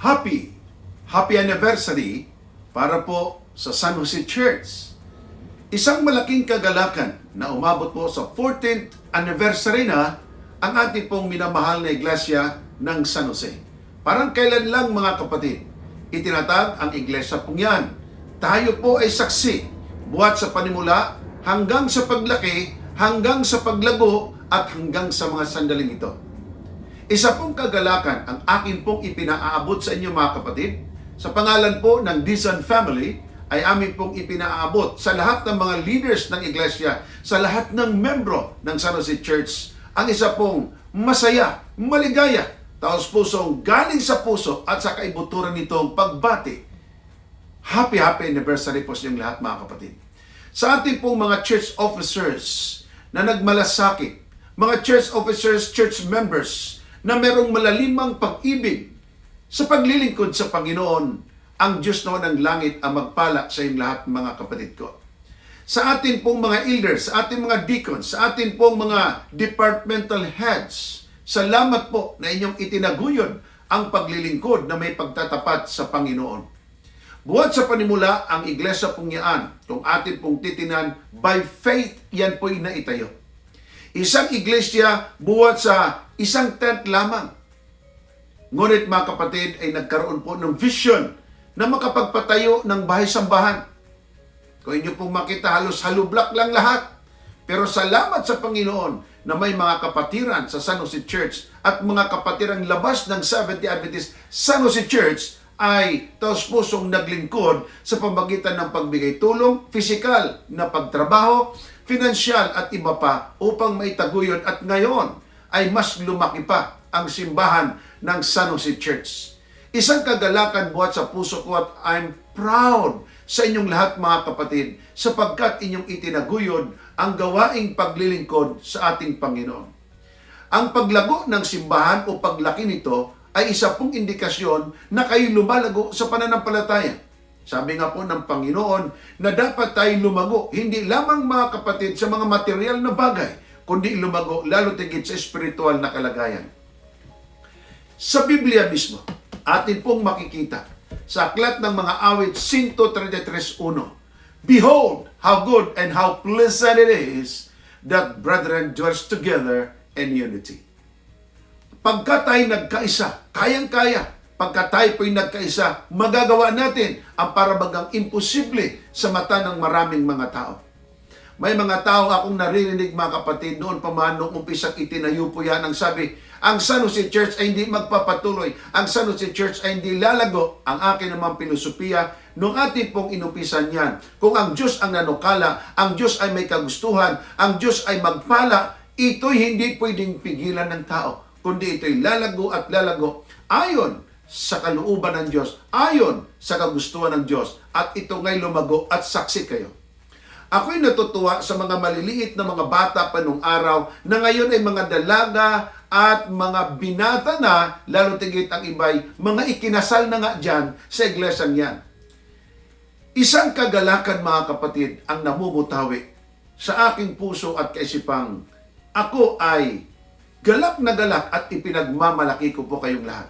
Happy anniversary para po sa San Jose Church. Isang malaking kagalakan na umabot po sa 14th anniversary na ang ating pong minamahal na iglesia ng San Jose. Parang kailan lang mga kapatid, itinatag ang iglesia pong yan. Tayo po ay saksi, buhat sa panimula, hanggang sa paglaki, hanggang sa paglago, at hanggang sa mga sandaling ito. Isa pong kagalakan ang akin pong ipinaaabot sa inyo mga kapatid. Sa pangalan po ng Dizon family ay amin pong ipinaaabot sa lahat ng mga leaders ng iglesia, sa lahat ng membro ng San Jose Church, ang isa pong masaya, maligaya, taos pusong galing sa puso at sa kaibuturan nitong pagbati. Happy anniversary po sa inyong lahat mga kapatid. Sa ating pong mga church officers na nagmalasakit, mga church officers, church members, na merong malalimang pag-ibig sa paglilingkod sa Panginoon, ang Diyos noon ng langit ang magpala sa inyong lahat mga kapatid ko. Sa atin pong mga elders, sa ating mga deacons, sa atin pong mga departmental heads, salamat po na inyong itinaguyod ang paglilingkod na may pagtatapat sa Panginoon. Buhat sa panimula, ang iglesia pong yan, kung atin pong titinan, by faith, yan po'y naitayo. Isang iglesia buhat sa isang tent lamang. Ngunit mga kapatid ay nagkaroon po ng vision na makapagpatayo ng bahay-sambahan. Kung inyo pong makita, halos halublak lang lahat. Pero salamat sa Panginoon na may mga kapatiran sa San Jose Church at mga kapatirang labas ng Seventh Day Adventist San Jose Church ay taos-pusong naglingkod sa pamamagitan ng pagbigay tulong, pisikal na pagtrabaho, finansyal at iba pa upang maitaguyod at ngayon ay mas lumaki pa ang simbahan ng San Jose Church. Isang kagalakan buhat sa puso ko at I'm proud sa inyong lahat mga kapatid sapagkat inyong itinaguyod ang gawaing paglilingkod sa ating Panginoon. Ang paglago ng simbahan o paglaki nito ay isa pong indikasyon na kayo lumalago sa pananampalataya. Sabi nga po ng Panginoon na dapat tayo lumago, hindi lamang mga kapatid sa mga material na bagay, kundi lumago lalo tigit sa espiritual na kalagayan. Sa Biblia mismo, atin pong makikita sa aklat ng mga awit 133:1, Behold, how good and how pleasant it is that brethren dwells together in unity. Pagka tayo nagkaisa, kayang-kaya. Pagka tayo po'y nagkaisa, magagawa natin ang parabagang imposible sa mata ng maraming mga tao. May mga tao akong naririnig mga kapatid noon pa man nung umpisang itinayo po yan ang sabi, ang San Jose Church ay hindi magpapatuloy, ang San Jose Church ay hindi lalago. Ang akin namang pilosopiya, nung atin pong inumpisan yan, kung ang Diyos ang nanukala, ang Diyos ay may kagustuhan, ang Diyos ay magpala, ito'y hindi pwedeng pigilan ng tao, kundi ito'y lalago at lalago ayon sa kalooban ng Diyos, ayon sa kagustuhan ng Diyos, at ito ngay lumago at saksi kayo. Ako'y natutuwa sa mga maliliit na mga bata pa nung araw na ngayon ay mga dalaga at mga binata na, lalo tigit ang iba'y mga ikinasal na nga dyan sa iglesyang yan. Isang kagalakan mga kapatid ang namumutawi sa aking puso at kaisipang ako ay galak na galak at ipinagmamalaki ko po kayong lahat.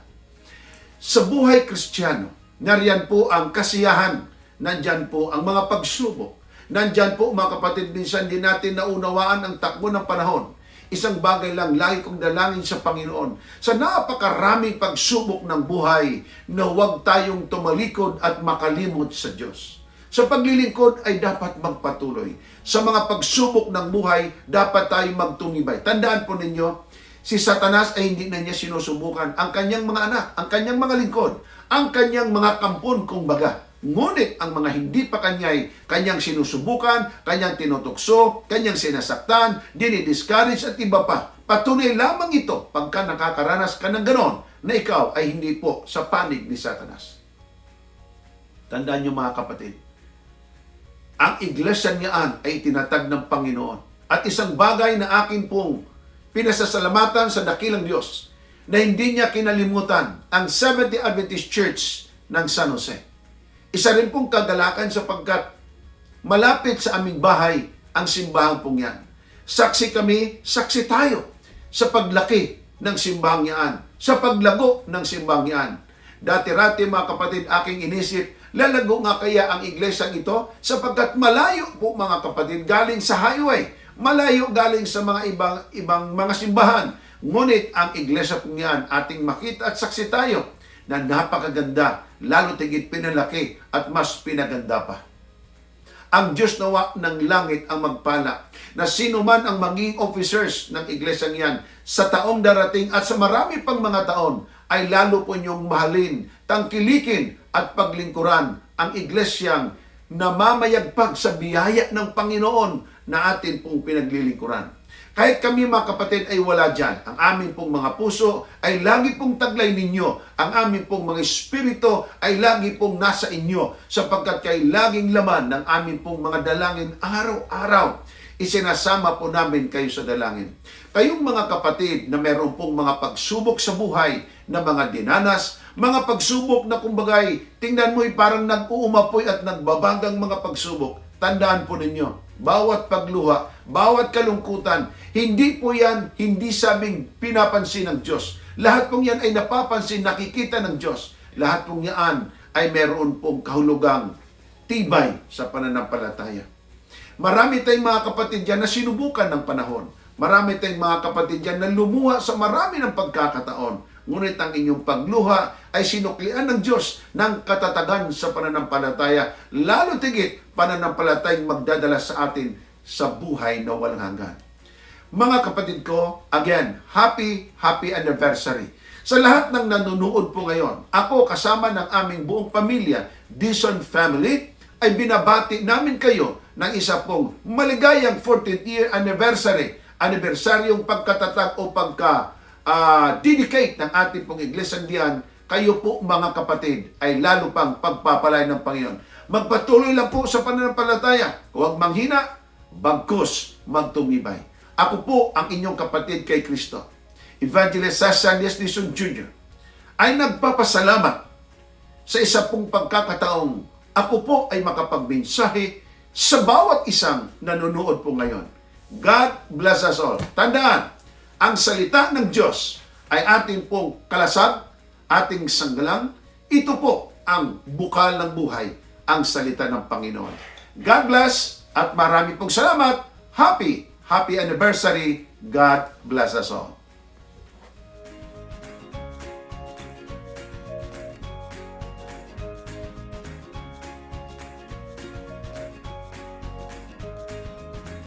Sa buhay Kristiyano, nariyan po ang kasiyahan, nandyan po ang mga pagsubok, nandyan po mga kapatid, minsan din natin naunawaan ang takbo ng panahon. Isang bagay lang, lagi kong dalangin sa Panginoon, sa napakaraming pagsubok ng buhay, na huwag tayong tumalikod at makalimot sa Diyos. Sa paglilingkod ay dapat magpatuloy. Sa mga pagsubok ng buhay, dapat tayong magtumibay. Tandaan po ninyo, si Satanas ay hindi na niya sinusubukan ang kanyang mga anak, ang kanyang mga lingkod, ang kanyang mga kampon kung baga. Ngunit ang mga hindi pa kanyang sinusubukan, kanyang tinutukso, kanyang sinasaktan, dinidiscourage at iba pa. Patunay lamang ito pagka nakakaranas ka ng ganon na ikaw ay hindi po sa panig ni Satanas. Tandaan niyo mga kapatid, ang iglesia niyaan ay tinatag ng Panginoon. At isang bagay na akin pong pinasasalamatan sa dakilang Diyos na hindi niya kinalimutan ang Seventh Day Adventist Church ng San Jose. Isa rin pong kagalakan sapagkat malapit sa aming bahay ang simbahan pong yan. Saksi kami, saksi tayo sa paglaki ng simbahang yan, sa paglago ng simbahang yan. Dati-rati mga kapatid, aking inisip, lalago nga kaya ang iglesyang ito sapagkat malayo po mga kapatid galing sa highway. Malayo galing sa mga ibang mga simbahan. Ngunit ang iglesia po niyan, ating makita at saksi tayo na napakaganda, lalo tigit pinalaki at mas pinaganda pa. Ang Diyos nawa ng langit ang magpala na sino man ang maging officers ng iglesyang yan sa taong darating at sa marami pang mga taon ay lalo po niyong mahalin, tangkilikin at paglingkuran ang iglesyang namamayagpag sa biyaya ng Panginoon na atin pong pinaglilingkuran. Kahit kami mga kapatid ay wala dyan, ang amin pong mga puso ay lagi pong taglay ninyo. Ang amin pong mga espiritu ay lagi pong nasa inyo sapagkat kay laging laman ng amin pong mga dalangin araw-araw. Isinasama po namin kayo sa dalangin. Kayong mga kapatid na meron pong mga pagsubok sa buhay na mga dinanas, mga pagsubok na kumbagay, tingnan mo'y parang nag-uumapoy at nagbabagang mga pagsubok. Tandaan po ninyo, bawat pagluha, bawat kalungkutan, hindi po yan, hindi sabing pinapansin ng Diyos. Lahat pong yan ay napapansin, nakikita ng Diyos. Lahat pong yan ay meron pong kahulugang tibay sa pananampalataya. Marami tayong mga kapatid dyan na sinubukan ng panahon. Marami tayong mga kapatid dyan na lumuha sa marami ng pagkakataon. Ngunit ang inyong pagluha ay sinuklian ng Diyos ng katatagan sa pananampalataya. Lalo tigit, pananampalatayang magdadala sa atin sa buhay na walang hanggan. Mga kapatid ko, again, happy anniversary. Sa lahat ng nanonood po ngayon, ako kasama ng aming buong pamilya, Dizon family, ay binabati namin kayo ng isa pong maligayang 14th year anniversary. Anibersaryong pagkatatag o dedicate ng ating pong iglesyang diyan, kayo po mga kapatid ay lalo pang pagpapalay ng Panginoon. Magpatuloy lang po sa pananampalataya. Huwag manghina, bagkus magtumibay. Ako po ang inyong kapatid kay Kristo, Evangelist Sasha Dizon Jr. ay nagpapasalamat sa isa pong pagkakataong ako po ay makapagmensahe sa bawat isang nanonood po ngayon. God bless us all. Tandaan, ang salita ng Diyos ay ating pong kalasag, ating sanggalang. Ito po ang bukal ng buhay, ang salita ng Panginoon. God bless at marami pong salamat. Happy anniversary. God bless us all.